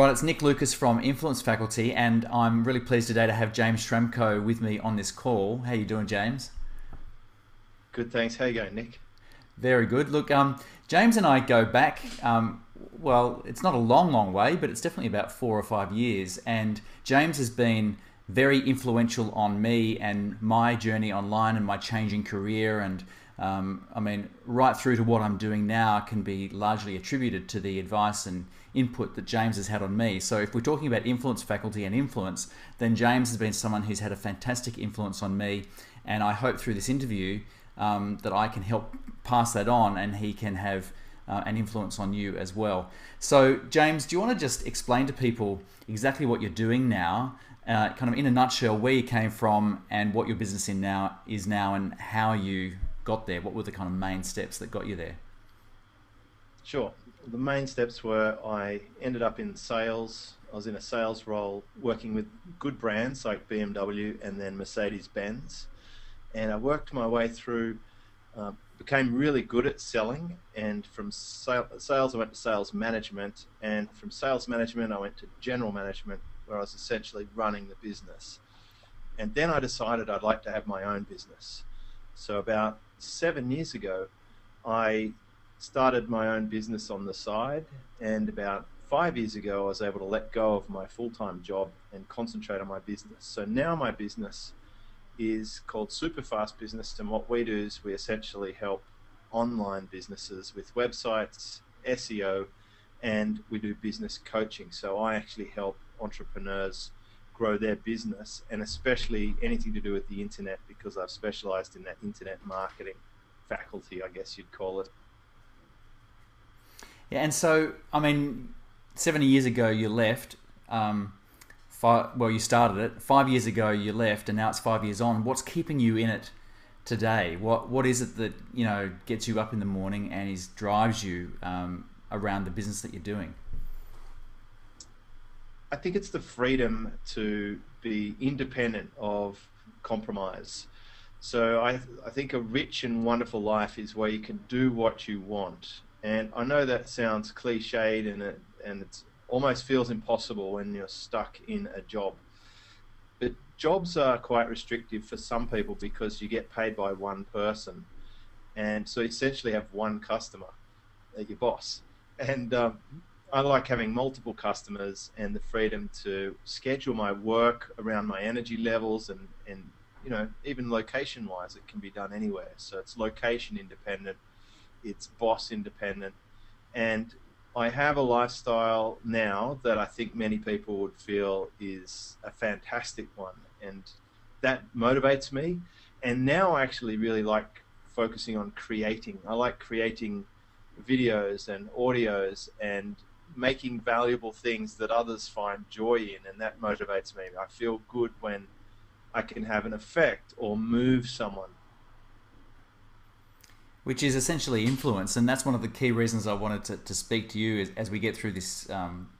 right, it's Nick Lucas from Influence Faculty, and I'm really pleased today to have James Schramko with me on this call. How you doing, James? Good, thanks. How you going, Nick? Very good. Look, James and I go back. Well, it's not a long, long way, but it's definitely about 4 or 5 years. And James has been very influential on me and my journey online and my changing career. And I mean, right through to what I'm doing now can be largely attributed to the advice and input that James has had on me. So if we're talking about influence faculty and influence, then James has been someone who's had a fantastic influence on me. And I hope through this interview that I can help pass that on, and he can have an influence on you as well. So, James, do you want to just explain to people exactly what you're doing now, kind of in a nutshell, where you came from and what your business is now, and how you got there? What were the kind of main steps that got you there? Sure. The main steps were I ended up in sales. I was in a sales role working with good brands like BMW and then Mercedes-Benz. And I worked my way through, became really good at selling. And from sales, I went to sales management. And from sales management, I went to general management, where I was essentially running the business. And then I decided I'd like to have my own business. So about 7 years ago, I started my own business on the side, and about 5 years ago I was able to let go of my full-time job and concentrate on my business. So now my business is called Superfast Business, and what we do is we essentially help online businesses with websites, SEO, and we do business coaching. So I actually help entrepreneurs grow their business, and especially anything to do with the internet, because I've specialized in that internet marketing faculty, I guess you'd call it. Yeah, and so, I mean, 70 years ago you left. Well, you started it. 5 years ago you left, and now it's 5 years on. What's keeping you in it today? What is it that gets you up in the morning and drives you around the business that you're doing? I think it's the freedom to be independent of compromise. So I think a rich and wonderful life is where you can do what you want. And I know that sounds cliched, and it's almost feels impossible when you're stuck in a job. But jobs are quite restrictive for some people because you get paid by one person. And so you essentially have one customer, your boss. And I like having multiple customers and the freedom to schedule my work around my energy levels, and even location wise, it can be done anywhere. So it's location independent, it's boss independent, and I have a lifestyle now that I think many people would feel is a fantastic one, and that motivates me. And now I actually really like focusing on creating. I like creating videos and audios and making valuable things that others find joy in, and that motivates me. I feel good when I can have an effect or move someone. Which is essentially influence, and that's one of the key reasons I wanted to speak to you as we get through this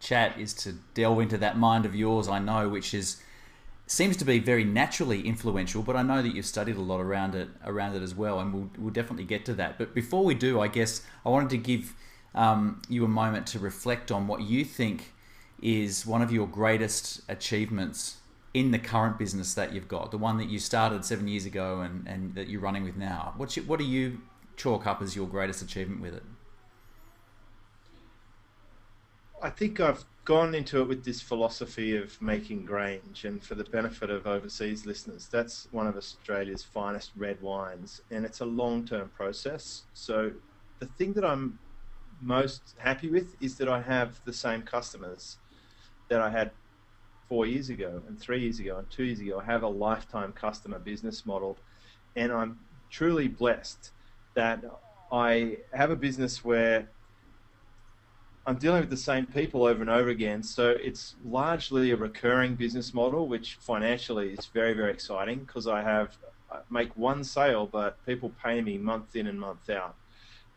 chat, is to delve into that mind of yours. I know, which seems to be very naturally influential, but I know that you've studied a lot around it as well, and we'll definitely get to that. But before we do, I guess I wanted to give you a moment to reflect on what you think is one of your greatest achievements in the current business that you've got, the one that you started 7 years ago and that you're running with now. What do you chalk up as your greatest achievement with it? I think I've gone into it with this philosophy of making Grange, and for the benefit of overseas listeners, that's one of Australia's finest red wines, and it's a long-term process. So the thing that I'm most happy with is that I have the same customers that I had 4 years ago and 3 years ago and 2 years ago. I have a lifetime customer business model, and I'm truly blessed that I have a business where I'm dealing with the same people over and over again. So it's largely a recurring business model, which financially is very, very exciting, because I make one sale, but people pay me month in and month out.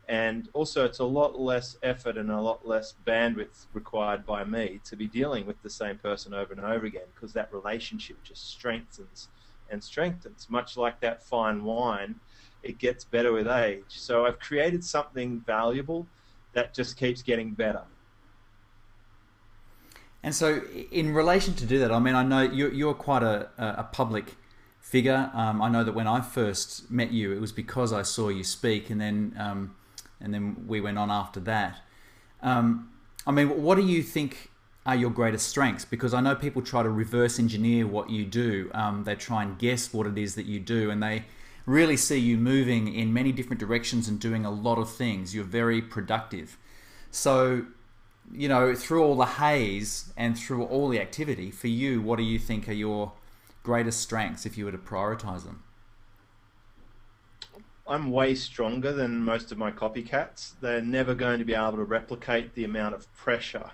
And also it's a lot less effort and a lot less bandwidth required by me to be dealing with the same person over and over again, because that relationship just strengthens and strengthens, much like that fine wine. It gets better with age. So I've created something valuable that just keeps getting better. And so, in relation to do that, I mean, I know you're quite a public figure. I know that when I first met you, it was because I saw you speak, and then we went on after that. I mean, what do you think are your greatest strengths? Because I know people try to reverse engineer what you do. They try and guess what it is that you do, and they really see you moving in many different directions and doing a lot of things. You're very productive. So, you know, through all the haze and through all the activity, for you, what do you think are your greatest strengths if you were to prioritize them? I'm way stronger than most of my copycats. They're never going to be able to replicate the amount of pressure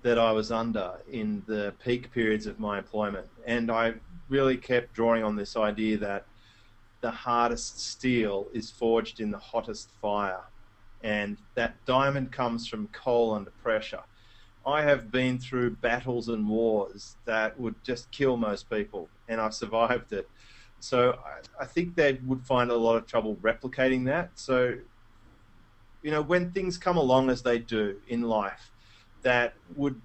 that I was under in the peak periods of my employment. And I really kept drawing on this idea that the hardest steel is forged in the hottest fire, and that diamond comes from coal under pressure. I have been through battles and wars that would just kill most people, and I've survived it. So I think they would find a lot of trouble replicating that. So, you know, when things come along as they do in life that would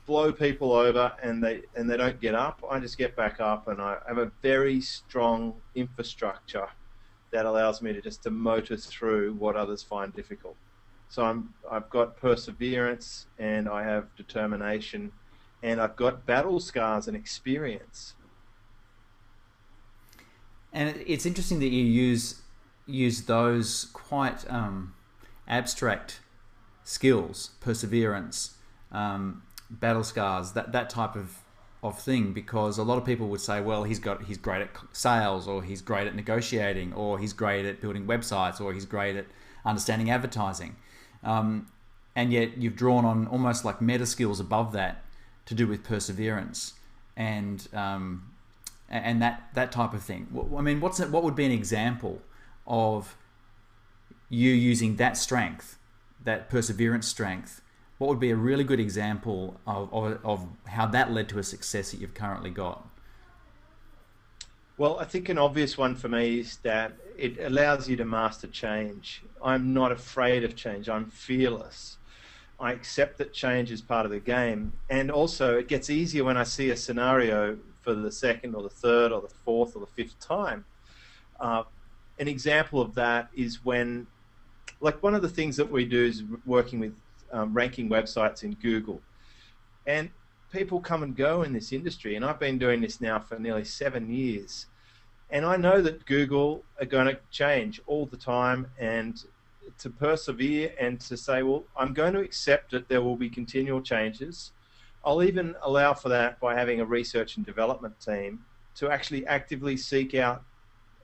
blow people over and they don't get up, I just get back up, and I have a very strong infrastructure that allows me to motor through what others find difficult. So I've got perseverance, and I have determination, and I've got battle scars and experience. And it's interesting that you use those quite abstract skills, perseverance, battle scars, that type of thing, because a lot of people would say, well, he's great at sales, or he's great at negotiating, or he's great at building websites, or he's great at understanding advertising, and yet you've drawn on almost like meta skills above that to do with perseverance and that type of thing. I mean, what would be an example of you using that strength, that perseverance strength? What would be a really good example of how that led to a success that you've currently got? Well, I think an obvious one for me is that it allows you to master change. I'm not afraid of change. I'm fearless. I accept that change is part of the game. And also, it gets easier when I see a scenario for the second or the third or the fourth or the fifth time. An example of that is when, like, one of the things that we do is working with ranking websites in Google. And people come and go in this industry, and I've been doing this now for nearly 7 years. And I know that Google are going to change all the time, and to persevere and to say, well, I'm going to accept that there will be continual changes. I'll even allow for that by having a research and development team to actually actively seek out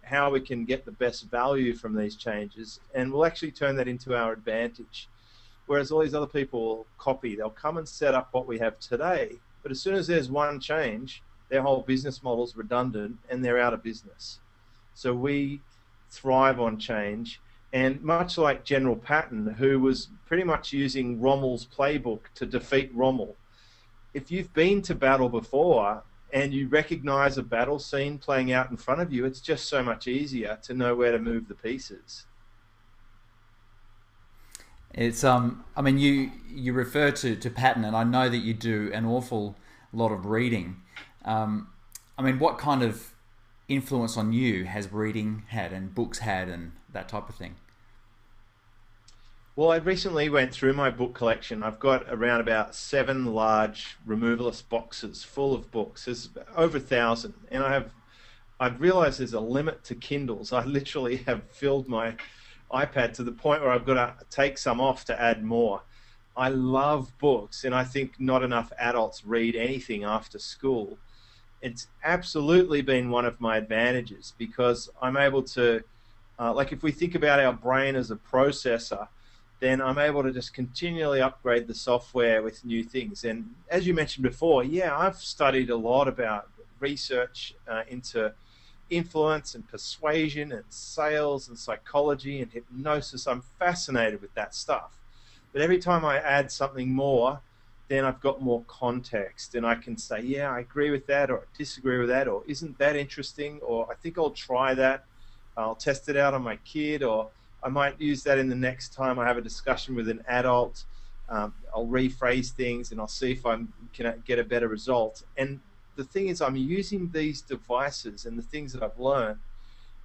how we can get the best value from these changes, and we'll actually turn that into our advantage. Whereas all these other people will copy. They'll come and set up what we have today, but as soon as there's one change, their whole business model's redundant and they're out of business. So we thrive on change, and much like General Patton, who was pretty much using Rommel's playbook to defeat Rommel, if you've been to battle before and you recognize a battle scene playing out in front of you, it's just so much easier to know where to move the pieces. It's I mean, you refer to Patton, and I know that you do an awful lot of reading. I mean, what kind of influence on you has reading had, and books had, and that type of thing? Well, I recently went through my book collection. I've got around about 7 large removalist boxes full of books. There's over 1,000, and I've realized there's a limit to Kindles. I literally have filled my iPad to the point where I've got to take some off to add more. I love books, and I think not enough adults read anything after school. It's absolutely been one of my advantages, because I'm able to, like, if we think about our brain as a processor, then I'm able to just continually upgrade the software with new things. And as you mentioned before, yeah, I've studied a lot about research into influence and persuasion and sales and psychology and hypnosis. I'm fascinated with that stuff. But every time I add something more, then I've got more context, and I can say, yeah, I agree with that, or I disagree with that, or isn't that interesting, or I think I'll try that. I'll test it out on my kid, or I might use that in the next time I have a discussion with an adult. I'll rephrase things and I'll see if I can get a better result. And the thing is, I'm using these devices and the things that I've learned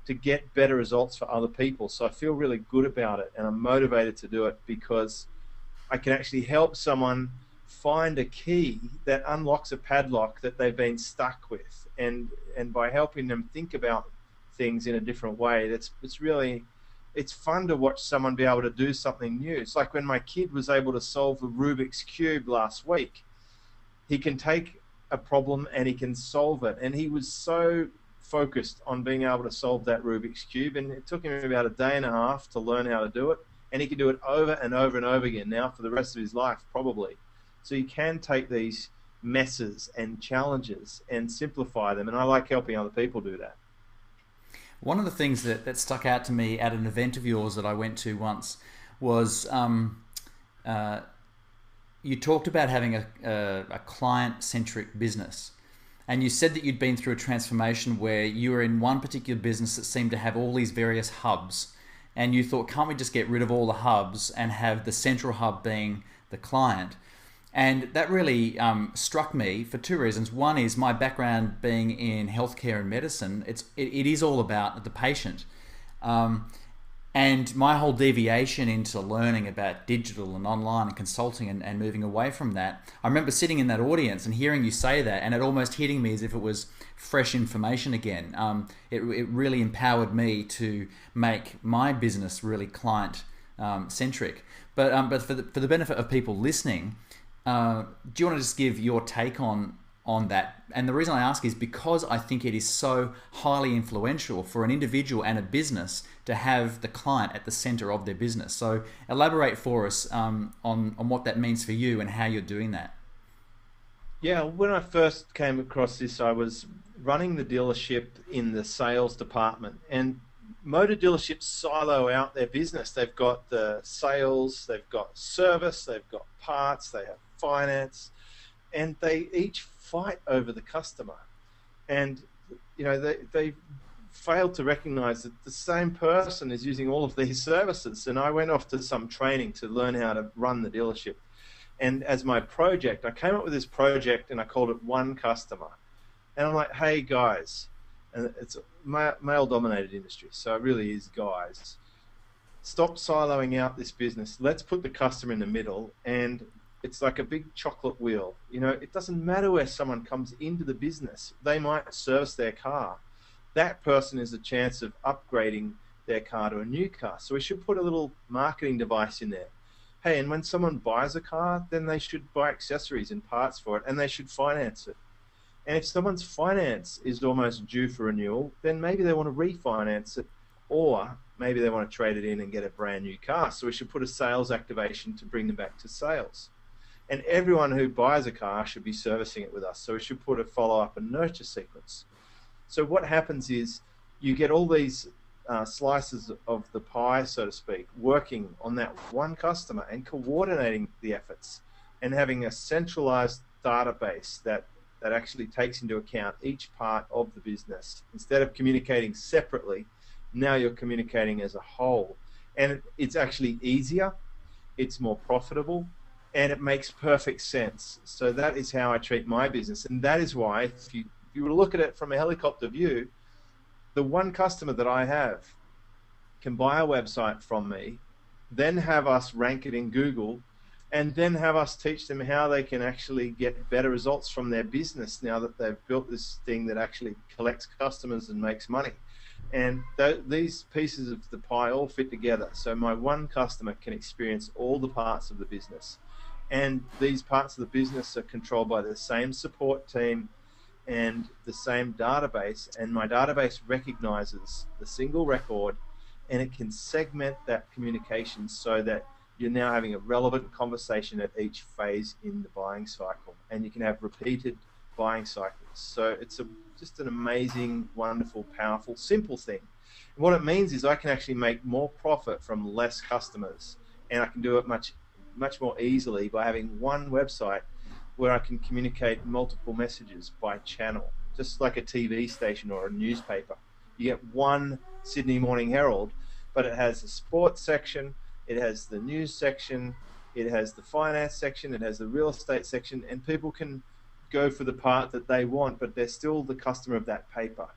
to get better results for other people. So I feel really good about it, and I'm motivated to do it because I can actually help someone find a key that unlocks a padlock that they've been stuck with. And by helping them think about things in a different way, it's fun to watch someone be able to do something new. It's like when my kid was able to solve the Rubik's Cube last week. He can take a problem and he can solve it. And he was so focused on being able to solve that Rubik's Cube, and it took him about a day and a half to learn how to do it, and he can do it over and over and over again now for the rest of his life, probably. So you can take these messes and challenges and simplify them, and I like helping other people do that. One of the things that stuck out to me at an event of yours that I went to once was you talked about having a client-centric business. And you said that you'd been through a transformation where you were in one particular business that seemed to have all these various hubs. And you thought, can't we just get rid of all the hubs and have the central hub being the client? And that really struck me for two reasons. One is my background being in healthcare and medicine. It is all about the patient. And my whole deviation into learning about digital and online and consulting and moving away from that, I remember sitting in that audience and hearing you say that, and it almost hitting me as if it was fresh information again. It really empowered me to make my business really client centric. But for the benefit of people listening, do you want to just give your take on that? And the reason I ask is because I think it is so highly influential for an individual and a business to have the client at the center of their business. So elaborate for us on what that means for you and how you're doing that. Yeah, when I first came across this, I was running the dealership in the sales department, and motor dealerships silo out their business. They've got the sales, they've got service, they've got parts, they have finance, and they each fight over the customer. And they failed to recognize that the same person is using all of these services. And I went off to some training to learn how to run the dealership. And as my project, I came up with this project and I called it One Customer. And I'm like, hey guys, and it's a male-dominated industry, so it really is guys. Stop siloing out this business. Let's put the customer in the middle, and it's like a big chocolate wheel. It doesn't matter where someone comes into the business. They might service their car. That person is a chance of upgrading their car to a new car. So we should put a little marketing device in there. Hey, and when someone buys a car, then they should buy accessories and parts for it, and they should finance it. And if someone's finance is almost due for renewal, then maybe they want to refinance it, or maybe they want to trade it in and get a brand new car. So we should put a sales activation to bring them back to sales. And everyone who buys a car should be servicing it with us. So we should put a follow-up and nurture sequence. So what happens is you get all these slices of the pie, so to speak, working on that one customer and coordinating the efforts and having a centralized database that actually takes into account each part of the business. Instead of communicating separately, now you're communicating as a whole. And it's actually easier, it's more profitable, and it makes perfect sense. So that is how I treat my business. And that is why, if you were to look at it from a helicopter view, the one customer that I have can buy a website from me, then have us rank it in Google, and then have us teach them how they can actually get better results from their business now that they've built this thing that actually collects customers and makes money. And these pieces of the pie all fit together. So my one customer can experience all the parts of the business. And these parts of the business are controlled by the same support team and the same database. And my database recognizes the single record, and it can segment that communication so that you're now having a relevant conversation at each phase in the buying cycle, and you can have repeated buying cycles. So it's just an amazing, wonderful, powerful, simple thing. And what it means is I can actually make more profit from less customers, and I can do it much more easily by having one website where I can communicate multiple messages by channel, just like a TV station or a newspaper. You get one Sydney Morning Herald, but it has a sports section, it has the news section, it has the finance section, it has the real estate section, and people can go for the part that they want, but they're still the customer of that paper.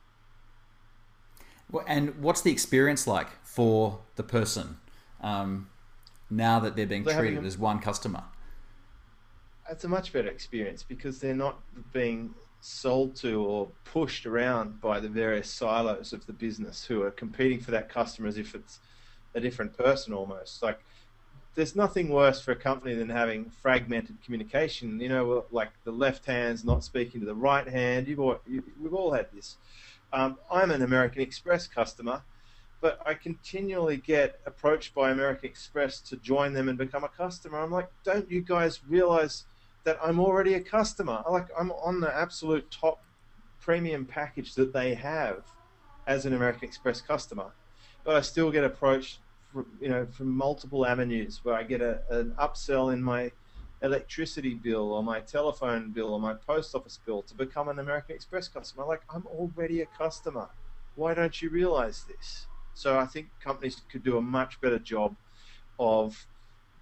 And what's the experience like for the person now that they're being They're having treated as one customer? It's a much better experience because they're not being sold to or pushed around by the various silos of the business who are competing for that customer as if it's a different person almost. Like, there's nothing worse for a company than having fragmented communication. You know, like the left hand's not speaking to the right hand. We've all had this. I'm an American Express customer, but I continually get approached by American Express to join them and become a customer. I'm like, don't you guys realize that I'm already a customer? I'm on the absolute top premium package that they have as an American Express customer, but I still get approached from multiple avenues where I get an upsell in my electricity bill or my telephone bill or my post office bill to become an American Express customer. Like, I'm already a customer. Why don't you realize this? So I think companies could do a much better job of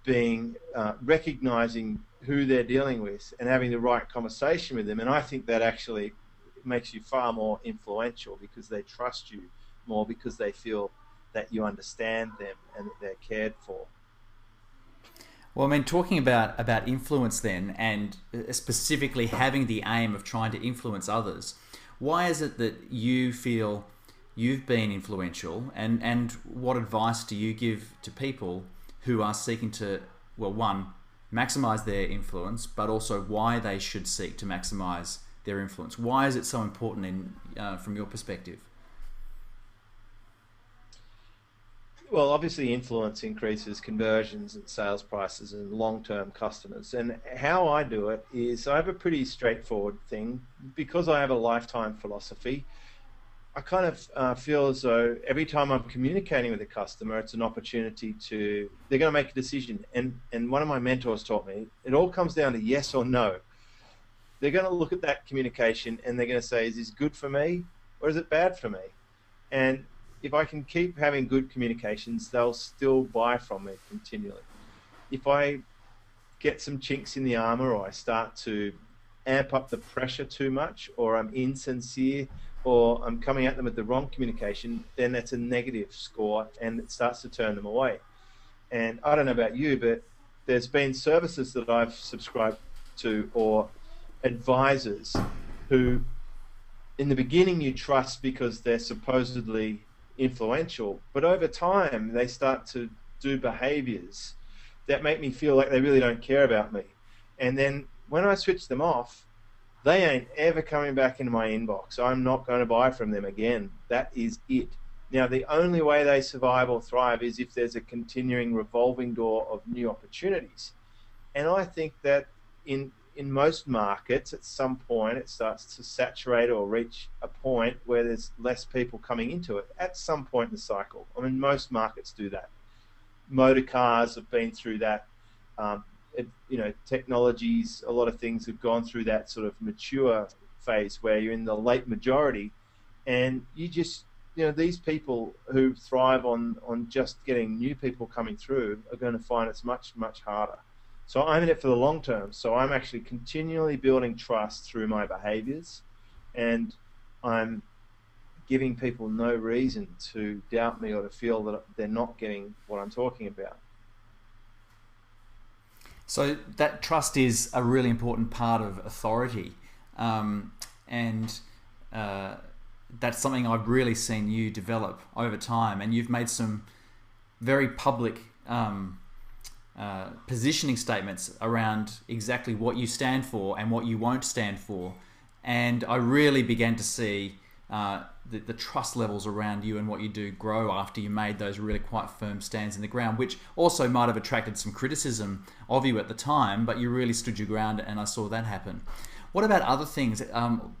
being recognizing who they're dealing with and having the right conversation with them. And I think that actually makes you far more influential because they trust you more, because they feel that you understand them and that they're cared for. Well, I mean, talking about influence then, and specifically having the aim of trying to influence others, why is it that you feel you've been influential, and what advice do you give to people who are seeking to, well, one, maximize their influence, but also why they should seek to maximize their influence? Why is it so important from your perspective? Well, obviously influence increases conversions and sales prices and long-term customers. And how I do it is I have a pretty straightforward thing. Because I have a lifetime philosophy, I kind of feel as though every time I'm communicating with a customer, it's an opportunity they're going to make a decision. And one of my mentors taught me, it all comes down to yes or no. They're going to look at that communication and they're going to say, is this good for me or is it bad for me? And if I can keep having good communications, they'll still buy from me continually. If I get some chinks in the armor, or I start to amp up the pressure too much, or I'm insincere, or I'm coming at them with the wrong communication, then that's a negative score and it starts to turn them away. And I don't know about you, but there's been services that I've subscribed to, or advisors who in the beginning you trust because they're supposedly influential, but over time they start to do behaviors that make me feel like they really don't care about me. And then when I switch them off, they ain't ever coming back into my inbox. I'm not going to buy from them again. That is it. Now, the only way they survive or thrive is if there's a continuing revolving door of new opportunities. And I think that in most markets, at some point, it starts to saturate or reach a point where there's less people coming into it at some point in the cycle. I mean, most markets do that. Motor cars have been through that. Technologies, a lot of things have gone through that sort of mature phase where you're in the late majority, and you just, these people who thrive on just getting new people coming through are going to find it's much, much harder. So I'm in it for the long term. So I'm actually continually building trust through my behaviors, and I'm giving people no reason to doubt me or to feel that they're not getting what I'm talking about. So that trust is a really important part of authority, and that's something I've really seen you develop over time, and you've made some very public positioning statements around exactly what you stand for and what you won't stand for, and I really began to see the trust levels around you and what you do grow after you made those really quite firm stands in the ground, which also might have attracted some criticism of you at the time, but you really stood your ground, and I saw that happen. What about other things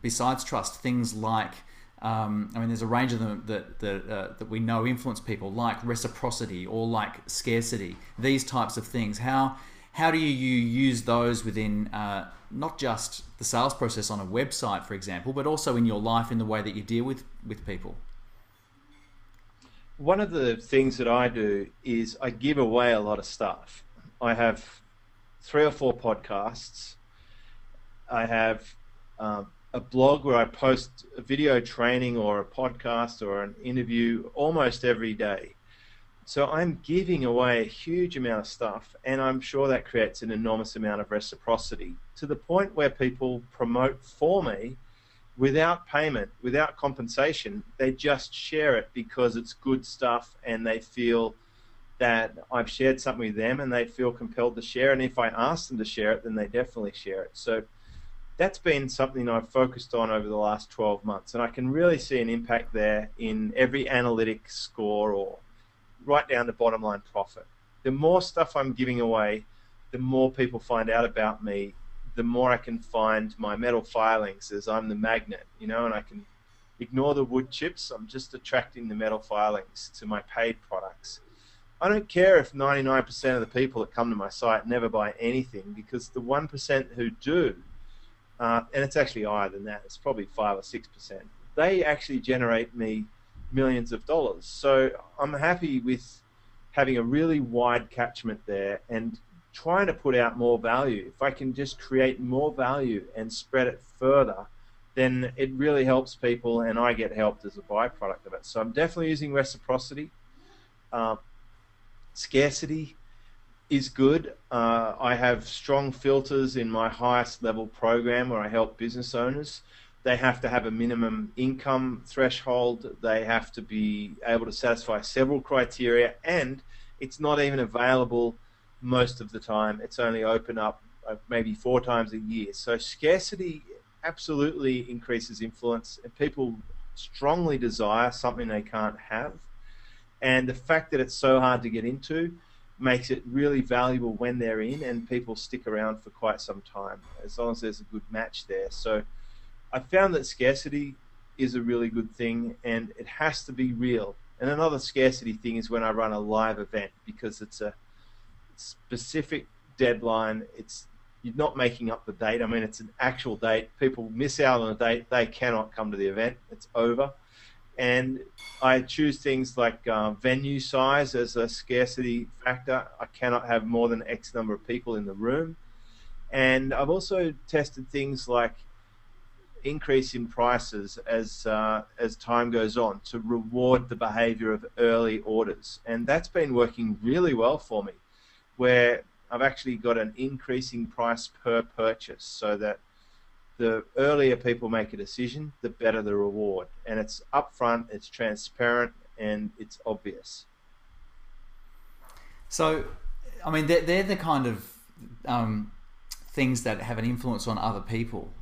besides trust? Things like, there's a range of them that we know influence people, like reciprocity or like scarcity, these types of things. How do you use those within not just the sales process on a website, for example, but also in your life, in the way that you deal with people? One of the things that I do is I give away a lot of stuff. I have 3 or 4 podcasts. I have a blog where I post a video training or a podcast or an interview almost every day. So I'm giving away a huge amount of stuff, and I'm sure that creates an enormous amount of reciprocity to the point where people promote for me without payment, without compensation. They just share it because it's good stuff and they feel that I've shared something with them and they feel compelled to share. And if I ask them to share it, then they definitely share it. So that's been something I've focused on over the last 12 months. And I can really see an impact there in every analytic score or right down to bottom line profit. The more stuff I'm giving away, the more people find out about me, the more I can find my metal filings, as I'm the magnet, and I can ignore the wood chips. I'm just attracting the metal filings to my paid products. I don't care if 99% of the people that come to my site never buy anything, because the 1% who do, and it's actually higher than that, it's probably 5 or 6%, they actually generate me millions of dollars. So I'm happy with having a really wide catchment there and trying to put out more value. If I can just create more value and spread it further, then it really helps people and I get helped as a byproduct of it. So I'm definitely using reciprocity. Scarcity is good. I have strong filters in my highest level program where I help business owners. They have to have a minimum income threshold. They have to be able to satisfy several criteria, and it's not even available most of the time. It's only open up maybe 4 times a year. So scarcity absolutely increases influence, and people strongly desire something they can't have. And the fact that it's so hard to get into makes it really valuable when they're in, and people stick around for quite some time, as long as there's a good match there. So I found that scarcity is a really good thing, and it has to be real. And another scarcity thing is when I run a live event, because it's a specific deadline. You're not making up the date. I mean, it's an actual date. People miss out on a date, they cannot come to the event. It's over. And I choose things like venue size as a scarcity factor. I cannot have more than X number of people in the room. And I've also tested things like increase in prices as time goes on to reward the behavior of early orders. And that's been working really well for me, where I've actually got an increasing price per purchase, so that the earlier people make a decision, the better the reward. And it's upfront, it's transparent, and it's obvious. So, I mean, they're the kind of things that have an influence on other people.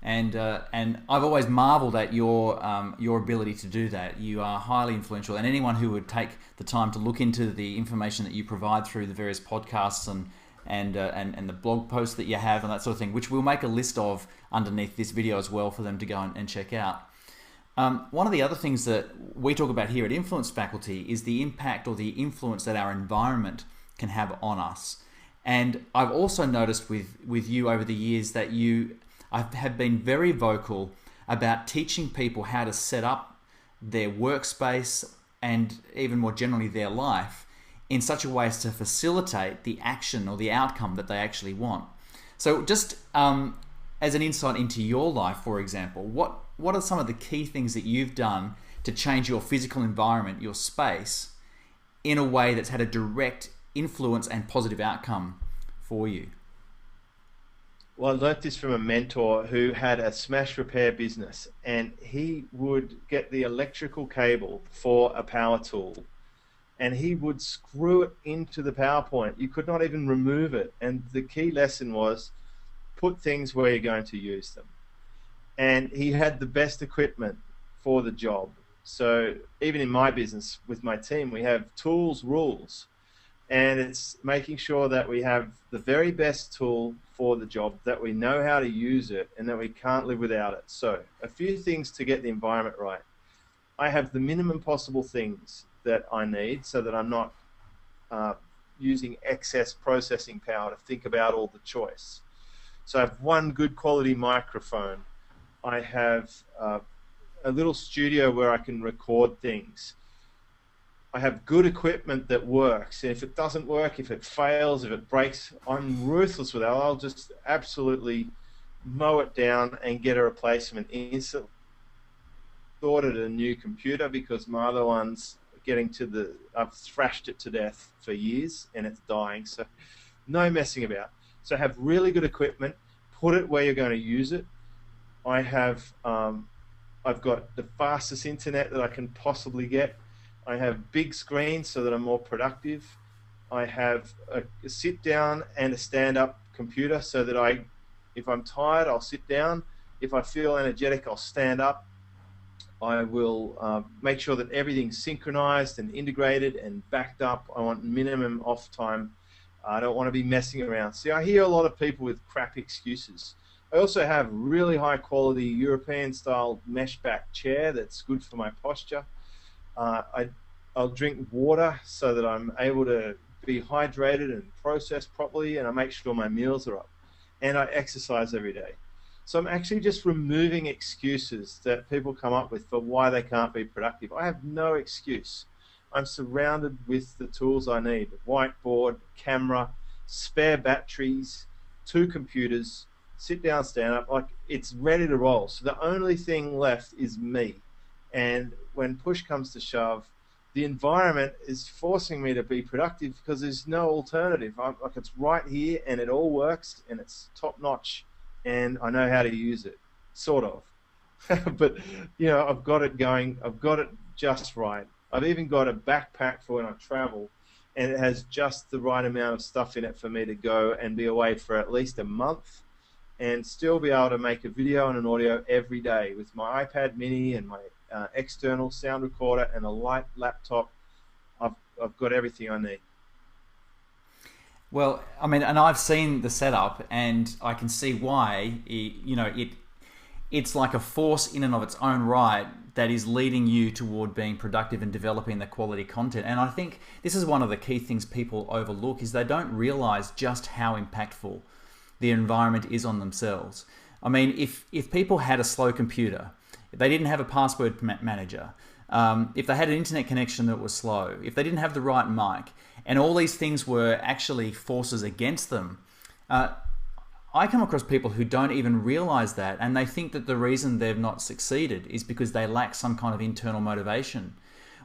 And I've always marveled at your ability to do that. You are highly influential, and anyone who would take the time to look into the information that you provide through the various podcasts and the blog posts that you have and that sort of thing, which we'll make a list of underneath this video as well for them to go and check out. One of the other things that we talk about here at Influence Faculty is the impact or the influence that our environment can have on us. And I've also noticed with you over the years that I have been very vocal about teaching people how to set up their workspace and even more generally their life in such a way as to facilitate the action or the outcome that they actually want. So just as an insight into your life, for example, what are some of the key things that you've done to change your physical environment, your space, in a way that's had a direct influence and positive outcome for you? Well, I learnt this from a mentor who had a smash repair business, and he would get the electrical cable for a power tool and he would screw it into the PowerPoint. You could not even remove it. And the key lesson was put things where you're going to use them. And he had the best equipment for the job. So even in my business with my team, we have tools, rules. And it's making sure that we have the very best tool for the job, that we know how to use it, and that we can't live without it. So a few things to get the environment right. I have the minimum possible things that I need so that I'm not using excess processing power to think about all the choice. So I have one good quality microphone. I have a little studio where I can record things. I have good equipment that works. And if it doesn't work, if it fails, if it breaks, I'm ruthless with it. I'll just absolutely mow it down and get a replacement instantly. Ordered a new computer because my other one's getting to the, I've thrashed it to death for years and it's dying. So no messing about. So have really good equipment, put it where you're going to use it. I have, I've got the fastest internet that I can possibly get. I have big screens so that I'm more productive. I have a sit down and a stand up computer so that if I'm tired, I'll sit down. If I feel energetic, I'll stand up. I will make sure that everything's synchronized and integrated and backed up. I want minimum off time. I don't want to be messing around. See, I hear a lot of people with crap excuses. I also have really high quality European style mesh back chair that's good for my posture. I'll drink water so that I'm able to be hydrated and process properly, and I make sure my meals are up. And I exercise every day. So I'm actually just removing excuses that people come up with for why they can't be productive. I have no excuse. I'm surrounded with the tools I need: whiteboard, camera, spare batteries, 2 computers, sit down, stand up. Like, it's ready to roll. So the only thing left is me. And when push comes to shove, the environment is forcing me to be productive because there's no alternative. Like, it's right here and it all works and it's top notch and I know how to use it, sort of. But, I've got it going. I've got it just right. I've even got a backpack for when I travel, and it has just the right amount of stuff in it for me to go and be away for at least a month and still be able to make a video and an audio every day with my iPad mini and my external sound recorder and a light laptop. I've got everything I need. Well, I mean, and I've seen the setup, and I can see why. It's like a force in and of its own right that is leading you toward being productive and developing the quality content. And I think this is one of the key things people overlook, is they don't realize just how impactful the environment is on themselves. I mean, if people had a slow computer, if they didn't have a password manager, if they had an internet connection that was slow, if they didn't have the right mic, and all these things were actually forces against them, I come across people who don't even realize that, and they think that the reason they've not succeeded is because they lack some kind of internal motivation.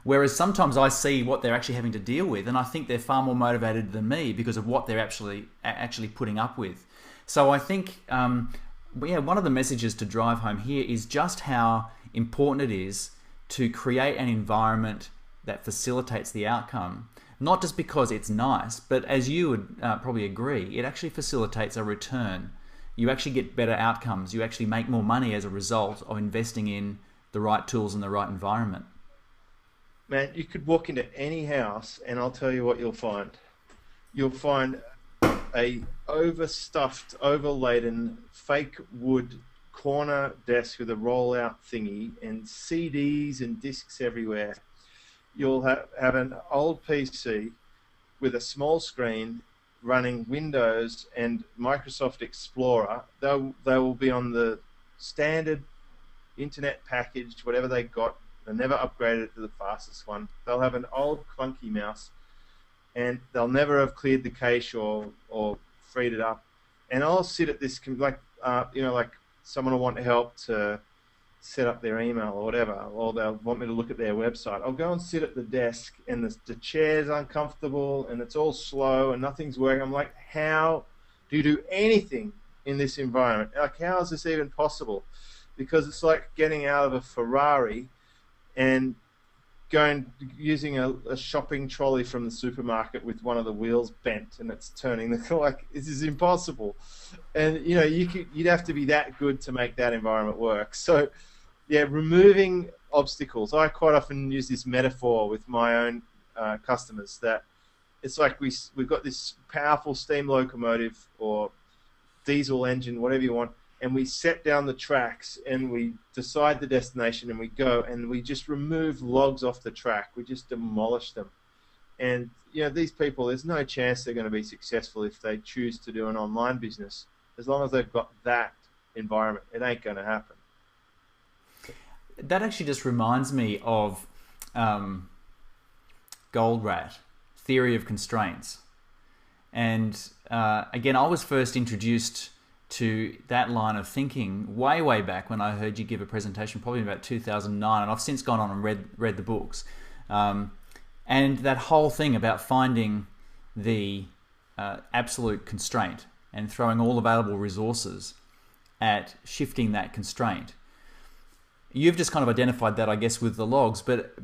Whereas sometimes I see what they're actually having to deal with, and I think they're far more motivated than me because of what they're actually putting up with. So I think, one of the messages to drive home here is just how important it is to create an environment that facilitates the outcome. Not just because it's nice, but as you would probably agree, it actually facilitates a return. You actually get better outcomes. You actually make more money as a result of investing in the right tools and the right environment. Man, you could walk into any house and I'll tell you what you'll find. You'll find a overstuffed, overladen, fake wood corner desk with a roll-out thingy and CDs and discs everywhere. You'll have an old PC with a small screen running Windows and Microsoft Explorer. They will be on the standard internet package, whatever they got. They never upgraded it to the fastest one. They'll have an old clunky mouse, and they'll never have cleared the cache or freed it up. And I'll sit at this, like someone will want help to set up their email or whatever, or they'll want me to look at their website. I'll go and sit at the desk, and the chair's uncomfortable, and it's all slow, and nothing's working. I'm like, how do you do anything in this environment? Like, how is this even possible? Because it's like getting out of a Ferrari and using a shopping trolley from the supermarket with one of the wheels bent and it's turning. Like, this is impossible. And you'd have to be that good to make that environment work. So yeah, removing obstacles. I quite often use this metaphor with my own customers, that it's like we've got this powerful steam locomotive or diesel engine, whatever you want, and we set down the tracks and we decide the destination and we go and we just remove logs off the track. We just demolish them. And these people, there's no chance they're going to be successful if they choose to do an online business. As long as they've got that environment, it ain't going to happen. That actually just reminds me of Goldratt, theory of constraints. And again, I was first introduced to that line of thinking way, way back when I heard you give a presentation, probably about 2009, and I've since gone on and read the books. And that whole thing about finding the absolute constraint and throwing all available resources at shifting that constraint. You've just kind of identified that, I guess, with the logs, but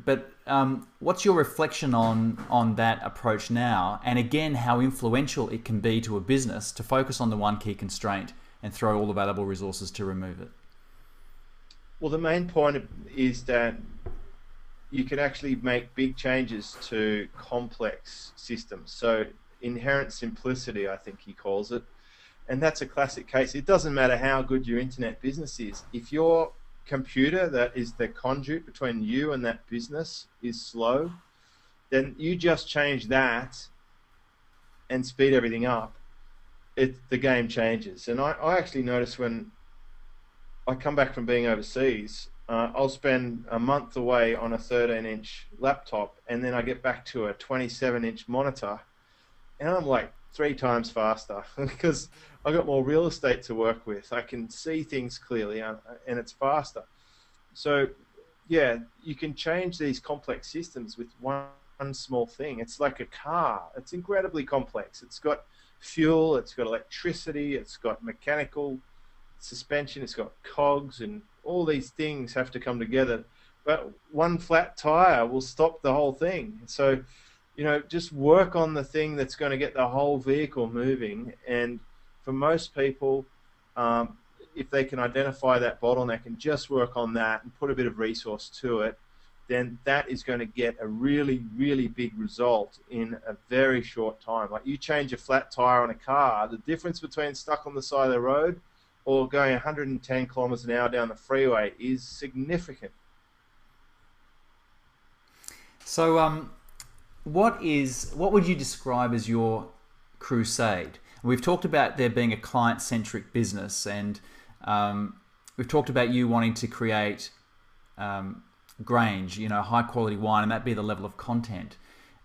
what's your reflection on that approach now? And again, how influential it can be to a business to focus on the one key constraint and throw all available resources to remove it? Well, the main point is that you can actually make big changes to complex systems. So inherent simplicity, I think he calls it. And that's a classic case. It doesn't matter how good your internet business is. If your computer that is the conduit between you and that business is slow, then you just change that and speed everything up. The game changes. And I actually notice when I come back from being overseas, I'll spend a month away on a 13-inch laptop, and then I get back to a 27-inch monitor, and I'm like 3 times faster because I've got more real estate to work with. I can see things clearly, and it's faster. So, yeah, you can change these complex systems with one small thing. It's like a car. It's incredibly complex. It's got fuel, it's got electricity, it's got mechanical suspension, it's got cogs, and all these things have to come together. But one flat tire will stop the whole thing. So, you know, just work on the thing that's going to get the whole vehicle moving. And for most people, if they can identify that bottleneck and just work on that and put a bit of resource to it, then that is going to get a really, really big result in a very short time. Like, you change a flat tire on a car, the difference between stuck on the side of the road or going 110 kilometers an hour down the freeway is significant. So, what would you describe as your crusade? We've talked about there being a client-centric business, and we've talked about you wanting to create Grange, you know, high-quality wine, and that be the level of content.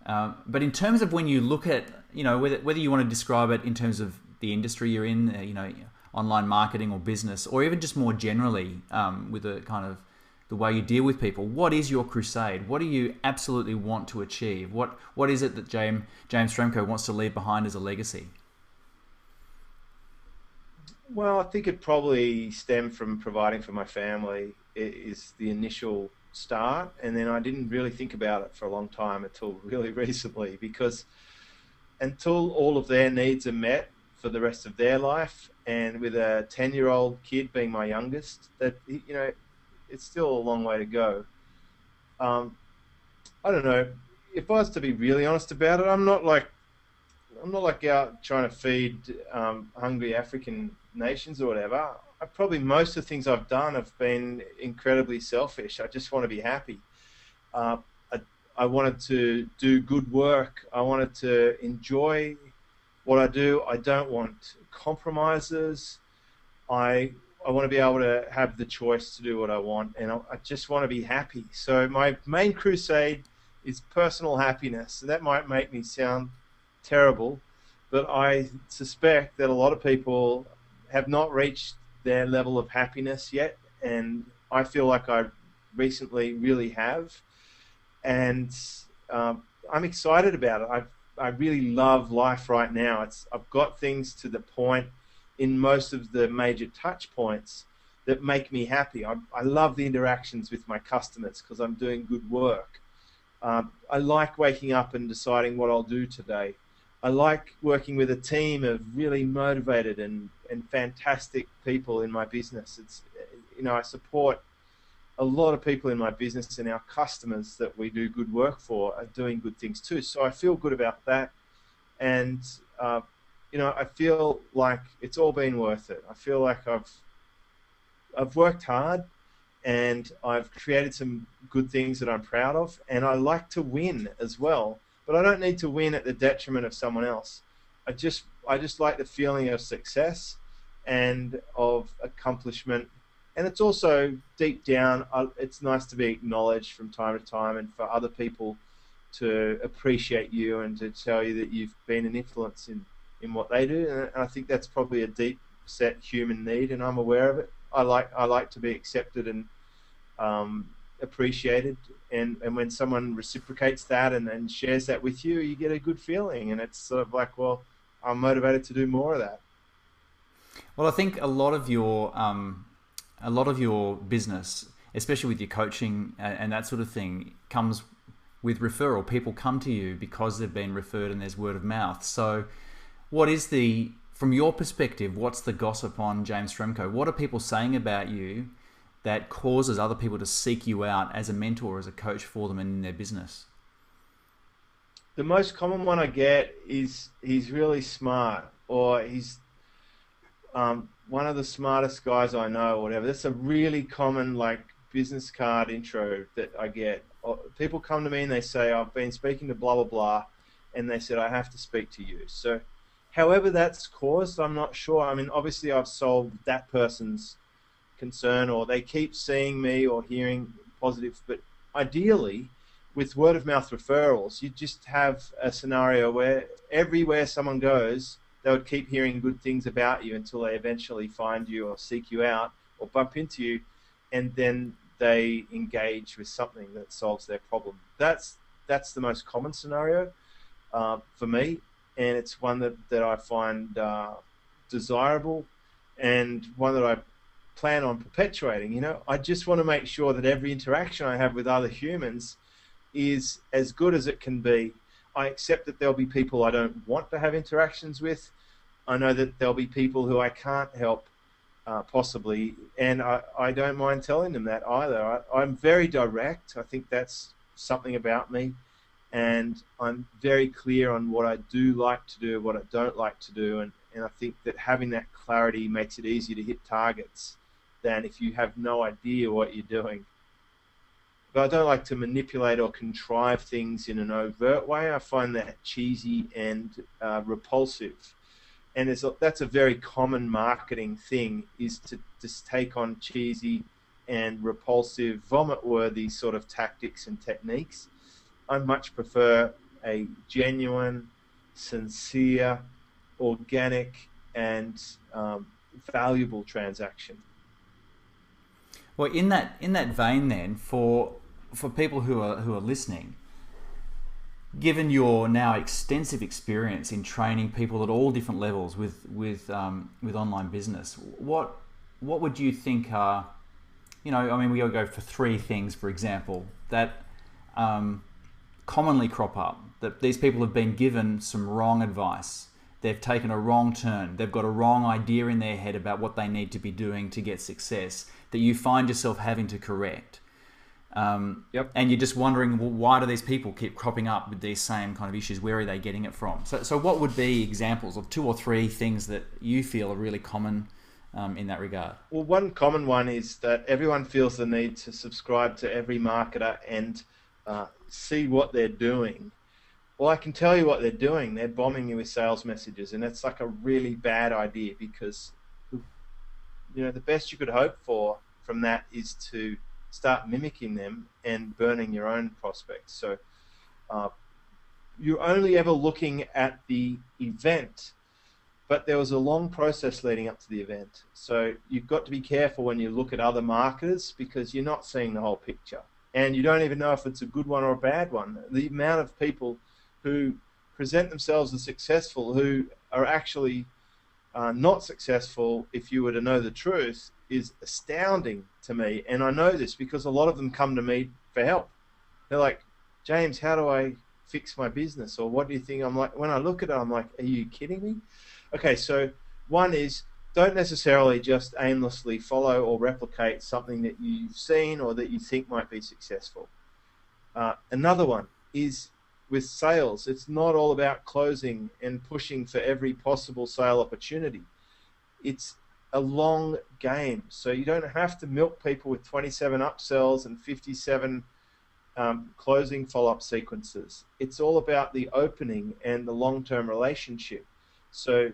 But in terms of when you look at, you know, whether you want to describe it in terms of the industry you're in, you know, online marketing or business, or even just more generally with a kind of the way you deal with people, what is your crusade? What do you absolutely want to achieve? What is it that James Schramko wants to leave behind as a legacy? Well, I think it probably stemmed from providing for my family is the initial start, and then I didn't really think about it for a long time until really recently, because until all of their needs are met for the rest of their life, and with a 10-year-old kid being my youngest, that, you know, it's still a long way to go. I don't know. If I was to be really honest about it, I'm not like out trying to feed hungry African nations or whatever. Most of the things I've done have been incredibly selfish. I just want to be happy. I wanted to do good work. I wanted to enjoy what I do. I don't want compromises. I want to be able to have the choice to do what I want, and I just want to be happy. So my main crusade is personal happiness. And that might make me sound terrible, but I suspect that a lot of people have not reached their level of happiness yet, and I feel like I recently really have, and I'm excited about it. I really love life right now. I've got things to the point in most of the major touch points that make me happy. I love the interactions with my customers because I'm doing good work. I like waking up and deciding what I'll do today. I like working with a team of really motivated and fantastic people in my business. It's, you know, I support a lot of people in my business, and our customers that we do good work for are doing good things too. So I feel good about that, and you know, I feel like it's all been worth it. I feel like I've worked hard, and I've created some good things that I'm proud of, and I like to win as well. But I don't need to win at the detriment of someone else. I just like the feeling of success and of accomplishment. And it's also deep down, it's nice to be acknowledged from time to time, and for other people to appreciate you and to tell you that you've been an influence in what they do. And I think that's probably a deep set human need, and I'm aware of it. I like to be accepted and appreciated, and when someone reciprocates that and shares that with you, you get a good feeling, and it's sort of like, well, I'm motivated to do more of that. Well, I think a lot of your business, especially with your coaching and that sort of thing, comes with referral. People come to you because they've been referred, and there's word of mouth. So, from your perspective, what's the gossip on James Schramko? What are people saying about you that causes other people to seek you out as a mentor, as a coach for them in their business? The most common one I get is he's really smart, or he's one of the smartest guys I know, or whatever. That's a really common like business card intro that I get. People come to me and they say, I've been speaking to blah blah blah, and they said I have to speak to you. So however that's caused, I'm not sure. I mean, obviously I've solved that person's concern, or they keep seeing me or hearing positive, but ideally with word of mouth referrals, you just have a scenario where everywhere someone goes, they would keep hearing good things about you until they eventually find you or seek you out or bump into you, and then they engage with something that solves their problem. That's the most common scenario for me, and it's one that I find desirable, and one that I plan on perpetuating. You know, I just want to make sure that every interaction I have with other humans is as good as it can be. I accept that there'll be people I don't want to have interactions with. I know that there'll be people who I can't help, possibly, and I don't mind telling them that either. I'm very direct. I think that's something about me, and I'm very clear on what I do like to do, what I don't like to do, and I think that having that clarity makes it easier to hit targets than if you have no idea what you're doing. But I don't like to manipulate or contrive things in an overt way. I find that cheesy and repulsive. And that's a very common marketing thing, is to just take on cheesy and repulsive, vomit-worthy sort of tactics and techniques. I much prefer a genuine, sincere, organic, and valuable transaction. Well, in that vein, then, for people who are listening, given your now extensive experience in training people at all different levels with online business, what would you think are, I mean, we go for three things, for example, that commonly crop up, that these people have been given some wrong advice. They've taken a wrong turn. They've got a wrong idea in their head about what they need to be doing to get success, that you find yourself having to correct. Yep. And you're just wondering, well, why do these people keep cropping up with these same kind of issues? Where are they getting it from? So what would be examples of two or three things that you feel are really common in that regard? Well, one common one is that everyone feels the need to subscribe to every marketer and see what they're doing. Well, I can tell you what they're doing. They're bombing you with sales messages, and that's like a really bad idea, because the best you could hope for from that is to start mimicking them and burning your own prospects. So you're only ever looking at the event, but there was a long process leading up to the event. So you've got to be careful when you look at other marketers, because you're not seeing the whole picture, and you don't even know if it's a good one or a bad one. The amount of people who present themselves as successful who are actually not successful, if you were to know the truth, is astounding to me. And I know this because a lot of them come to me for help. They're like, James, how do I fix my business? Or what do you think? I'm like, when I look at it, I'm like, are you kidding me? Okay, so one is, don't necessarily just aimlessly follow or replicate something that you've seen or that you think might be successful. Another one is, with sales, it's not all about closing and pushing for every possible sale opportunity. It's a long game, so you don't have to milk people with 27 upsells and 57 closing follow-up sequences. It's all about the opening and the long-term relationship. So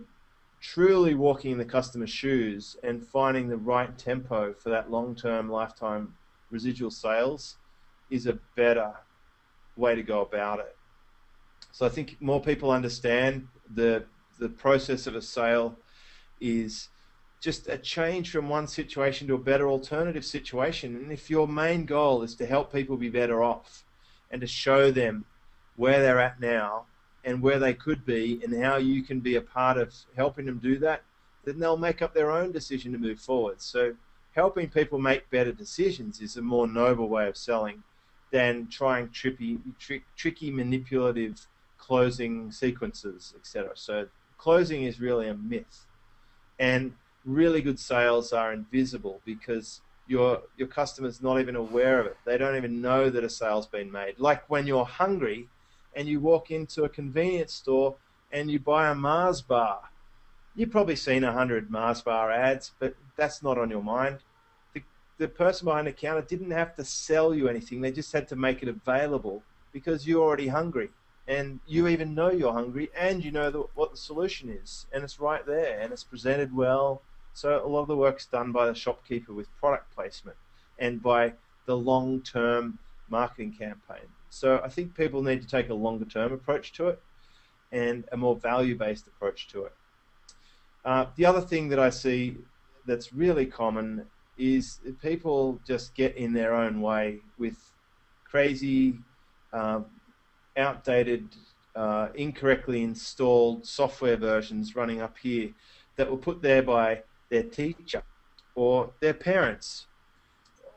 truly walking in the customer's shoes and finding the right tempo for that long-term lifetime residual sales is a better way to go about it. So I think more people understand the process of a sale is just a change from one situation to a better alternative situation. And if your main goal is to help people be better off and to show them where they're at now and where they could be and how you can be a part of helping them do that, then they'll make up their own decision to move forward. So helping people make better decisions is a more noble way of selling than trying tricky manipulative closing sequences, etc. So closing is really a myth. And really good sales are invisible because your customer's not even aware of it. They don't even know that a sale's been made. Like when you're hungry and you walk into a convenience store and you buy a Mars bar. You've probably seen 100 Mars bar ads, but that's not on your mind. The person behind the counter didn't have to sell you anything. They just had to make it available because you're already hungry. And you even know you're hungry, and you know what the solution is, and it's right there, and it's presented well. So a lot of the work's done by the shopkeeper with product placement and by the long-term marketing campaign. So I think people need to take a longer-term approach to it and a more value-based approach to it. The other thing that I see that's really common is people just get in their own way with crazy outdated, incorrectly installed software versions running up here that were put there by their teacher or their parents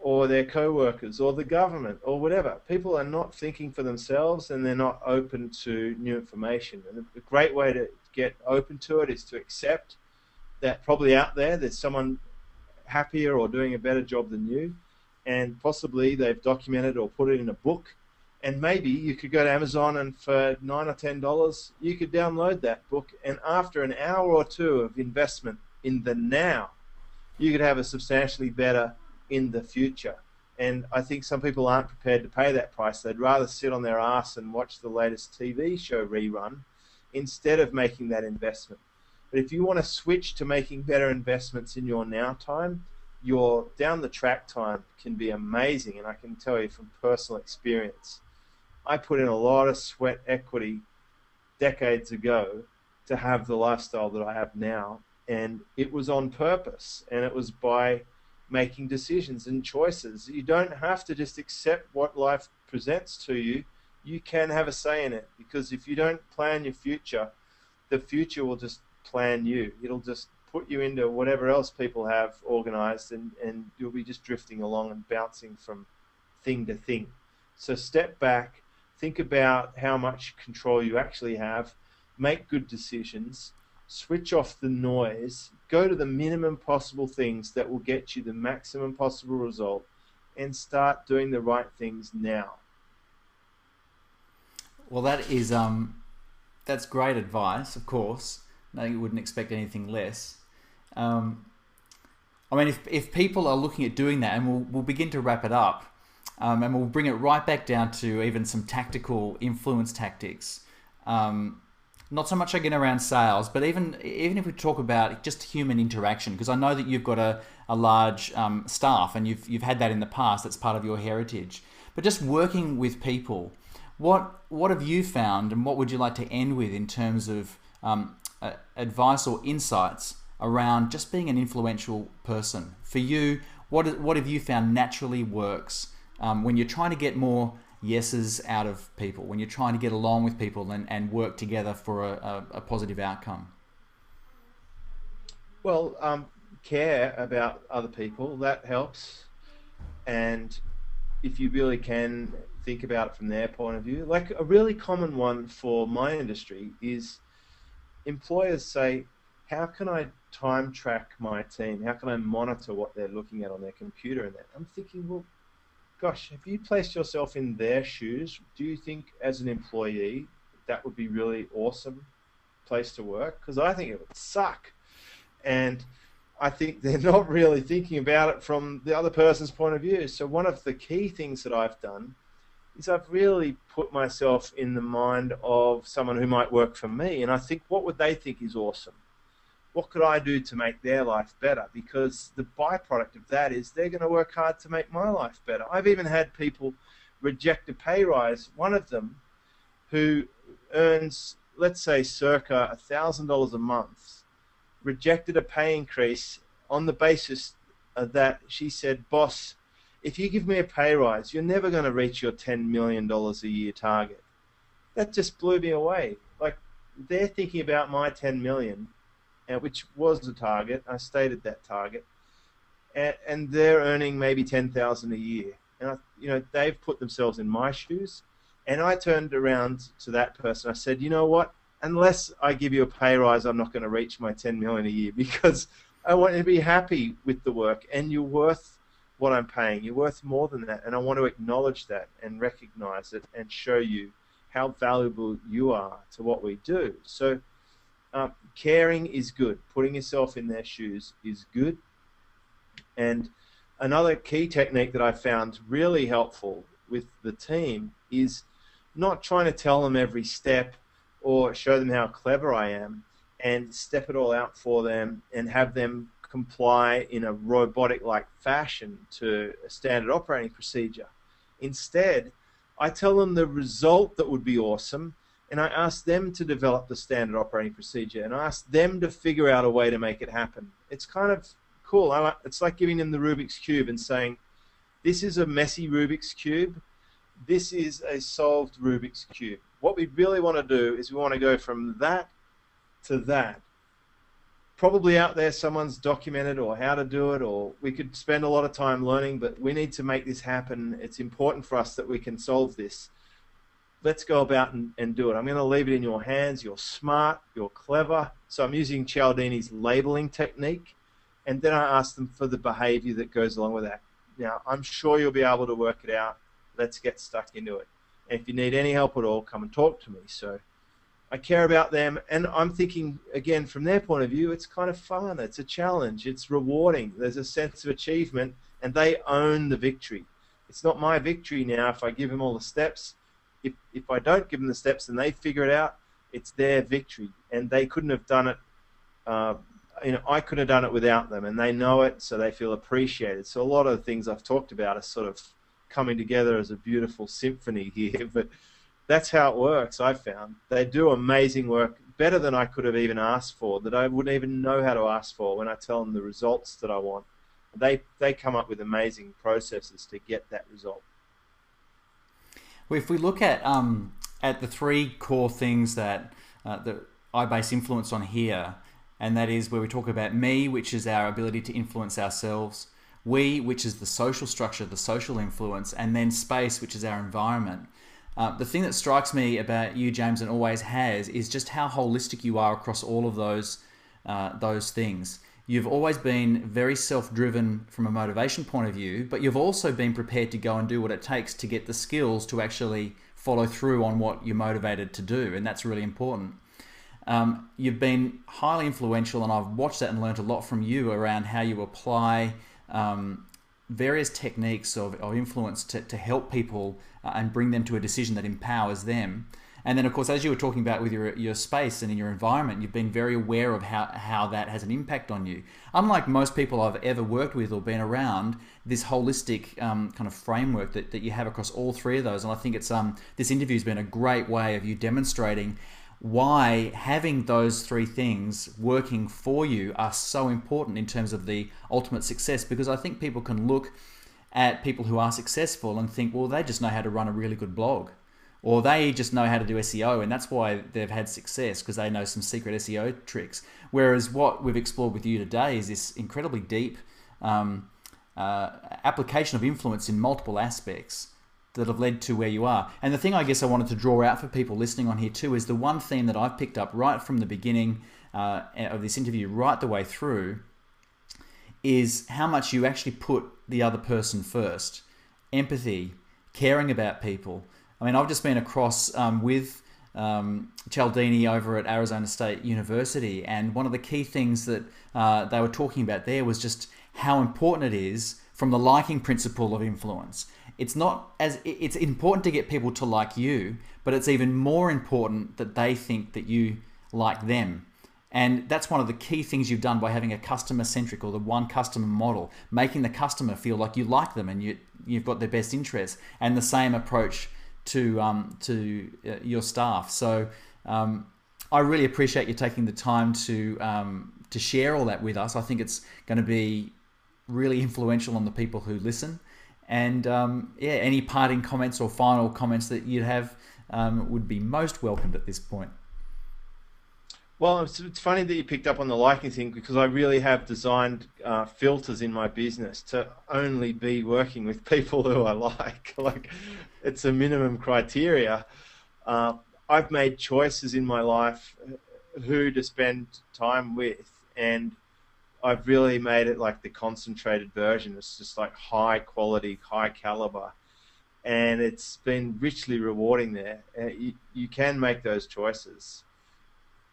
or their co-workers or the government or whatever. People are not thinking for themselves and they're not open to new information. And a great way to get open to it is to accept that probably out there there's someone happier or doing a better job than you, and possibly they've documented or put it in a book. And maybe you could go to Amazon and for $9 or $10, you could download that book. And after an hour or two of investment in the now, you could have a substantially better in the future. And I think some people aren't prepared to pay that price. They'd rather sit on their ass and watch the latest TV show rerun instead of making that investment. But if you want to switch to making better investments in your now time, your down the track time can be amazing. And I can tell you from personal experience, I put in a lot of sweat equity decades ago to have the lifestyle that I have now. And it was on purpose. And it was by making decisions and choices. You don't have to just accept what life presents to you. You can have a say in it. Because if you don't plan your future, the future will just plan you. It'll just put you into whatever else people have organized, and you'll be just drifting along and bouncing from thing to thing. So step back. Think about how much control you actually have, make good decisions, switch off the noise, go to the minimum possible things that will get you the maximum possible result, and start doing the right things now. Well, that is that's great advice, of course. No, you wouldn't expect anything less. I mean, if people are looking at doing that, and we'll begin to wrap it up, and we'll bring it right back down to even some tactical influence tactics. Not so much again around sales, but even if we talk about just human interaction, because I know that you've got a large staff, and you've had that in the past. That's part of your heritage. But just working with people, what have you found, and what would you like to end with in terms of advice or insights around just being an influential person? For you, what have you found naturally works when you're trying to get more yeses out of people, when you're trying to get along with people and work together for a positive outcome? Well, care about other people, that helps. And if you really can think about it from their point of view, like a really common one for my industry is employers say, how can I time track my team? How can I monitor what they're looking at on their computer? And that I'm thinking, well, gosh, have you placed yourself in their shoes? Do you think as an employee that would be really awesome place to work? Because I think it would suck. And I think they're not really thinking about it from the other person's point of view. So one of the key things that I've done is I've really put myself in the mind of someone who might work for me. And I think, what would they think is awesome? What could I do to make their life better? Because the byproduct of that is they're going to work hard to make my life better. I've even had people reject a pay rise. One of them, who earns, let's say, circa $1,000 a month, rejected a pay increase on the basis that she said, boss, if you give me a pay rise, you're never going to reach your $10 million a year target. That just blew me away. Like, they're thinking about my 10 million, which was the target. I stated that target. And they're earning maybe 10,000 a year. And they've put themselves in my shoes. And I turned around to that person. I said, you know what? Unless I give you a pay rise, I'm not going to reach my 10 million a year, because I want you to be happy with the work, and you're worth what I'm paying. You're worth more than that. And I want to acknowledge that and recognize it and show you how valuable you are to what we do. So caring is good. Putting yourself in their shoes is good. And another key technique that I found really helpful with the team is not trying to tell them every step or show them how clever I am and step it all out for them and have them comply in a robotic-like fashion to a standard operating procedure. Instead, I tell them the result that would be awesome, and I ask them to develop the standard operating procedure, and I ask them to figure out a way to make it happen. It's kind of cool. It's like giving them the Rubik's Cube and saying, this is a messy Rubik's Cube. This is a solved Rubik's Cube. What we really want to do is we want to go from that to that. Probably out there someone's documented or how to do it, or we could spend a lot of time learning, but we need to make this happen. It's important for us that we can solve this. Let's go about and do it. I'm going to leave it in your hands. You're smart, you're clever. So I'm using Cialdini's labeling technique, and then I ask them for the behavior that goes along with that. Now, I'm sure you'll be able to work it out. Let's get stuck into it. And if you need any help at all, come and talk to me. So I care about them, and I'm thinking, again, from their point of view, it's kind of fun. It's a challenge. It's rewarding. There's a sense of achievement, and they own the victory. It's not my victory now if I give them all the steps. If I don't give them the steps and they figure it out, it's their victory, and they couldn't have done it. I couldn't have done it without them, and they know it, so they feel appreciated. So a lot of the things I've talked about are sort of coming together as a beautiful symphony here, but that's how it works. I've found they do amazing work, better than I could have even asked for, that I wouldn't even know how to ask for when I tell them the results that I want. They come up with amazing processes to get that result. Well, if we look at the three core things that I base influence on here, and that is where we talk about me, which is our ability to influence ourselves, we, which is the social structure, the social influence, and then space, which is our environment. The thing that strikes me about you, James, and always has, is just how holistic you are across all of those things. You've always been very self-driven from a motivation point of view, but you've also been prepared to go and do what it takes to get the skills to actually follow through on what you're motivated to do, and that's really important. You've been highly influential, and I've watched that and learned a lot from you around how you apply various techniques of influence to help people and bring them to a decision that empowers them. And then, of course, as you were talking about with your space and in your environment, you've been very aware of how that has an impact on you. Unlike most people I've ever worked with or been around, this holistic kind of framework that you have across all three of those. And I think it's this interview has been a great way of you demonstrating why having those three things working for you are so important in terms of the ultimate success. Because I think people can look at people who are successful and think, well, they just know how to run a really good blog, or they just know how to do SEO, and that's why they've had success, because they know some secret SEO tricks. Whereas what we've explored with you today is this incredibly deep application of influence in multiple aspects that have led to where you are. And the thing I guess I wanted to draw out for people listening on here too is the one theme that I've picked up right from the beginning of this interview right the way through is how much you actually put the other person first. Empathy, caring about people. I mean, I've just been across with Cialdini over at Arizona State University, and one of the key things that they were talking about there was just how important it is from the liking principle of influence. It's important to get people to like you, but it's even more important that they think that you like them. And that's one of the key things you've done by having a customer-centric or the one customer model, making the customer feel like you like them and you've got their best interests, and the same approach to your staff. So I really appreciate you taking the time to share all that with us. I think it's going to be really influential on the people who listen. And any parting comments or final comments that you'd have would be most welcomed at this point. Well, it's funny that you picked up on the liking thing, because I really have designed filters in my business to only be working with people who I like. Like, it's a minimum criteria. I've made choices in my life who to spend time with, and I've really made it like the concentrated version. It's just like high quality, high caliber, and it's been richly rewarding there. You can make those choices.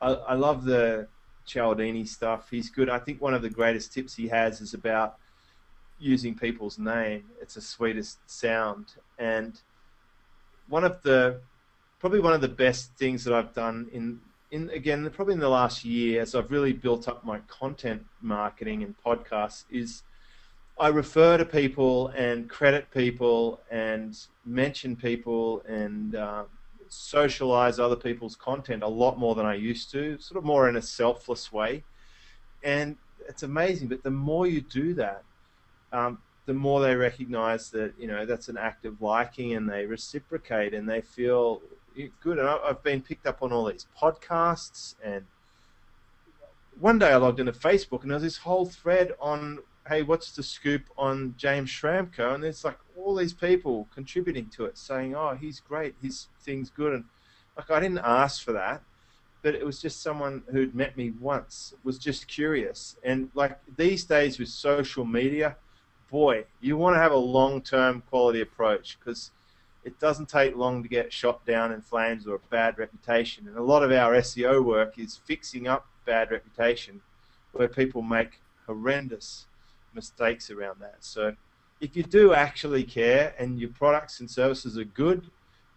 I love the Cialdini stuff. He's good. I think one of the greatest tips he has is about using people's name. It's the sweetest sound. And probably one of the best things that I've done again, probably in the last year, as I've really built up my content marketing and podcasts, is I refer to people and credit people and mention people and socialize other people's content a lot more than I used to, sort of more in a selfless way. And it's amazing, but the more you do that, the more they recognize that, that's an act of liking, and they reciprocate and they feel good. And I've been picked up on all these podcasts, and one day I logged into Facebook and there was this whole thread on, hey, what's the scoop on James Schramko? And there's like all these people contributing to it, saying, oh, he's great, his thing's good. And like, I didn't ask for that, but it was just someone who'd met me once, was just curious. And like these days with social media, boy, you want to have a long-term quality approach, because it doesn't take long to get shot down in flames or a bad reputation. And a lot of our SEO work is fixing up bad reputation, where people make horrendous mistakes around that. So if you do actually care and your products and services are good,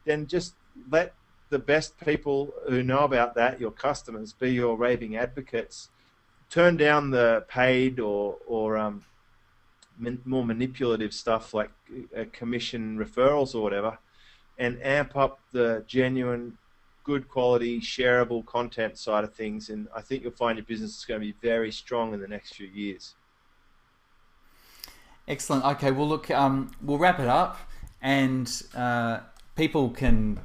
then just let the best people who know about that, your customers, be your raving advocates. Turn down the paid or more manipulative stuff like commission referrals or whatever, and amp up the genuine, good quality, shareable content side of things. And I think you'll find your business is going to be very strong in the next few years. Excellent. Okay, well, look, we'll wrap it up, and people can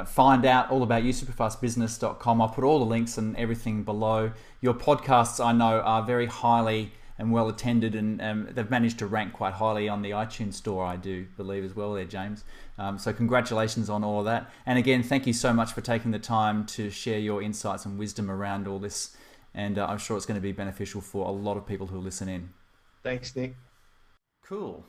find out all about you, superfastbusiness.com. I'll put all the links and everything below. Your podcasts, I know, are very highly and well attended, and they've managed to rank quite highly on the iTunes store, I do believe, as well there, James. So congratulations on all of that. And again, thank you so much for taking the time to share your insights and wisdom around all this. And I'm sure it's going to be beneficial for a lot of people who listen in. Thanks, Nick. Cool.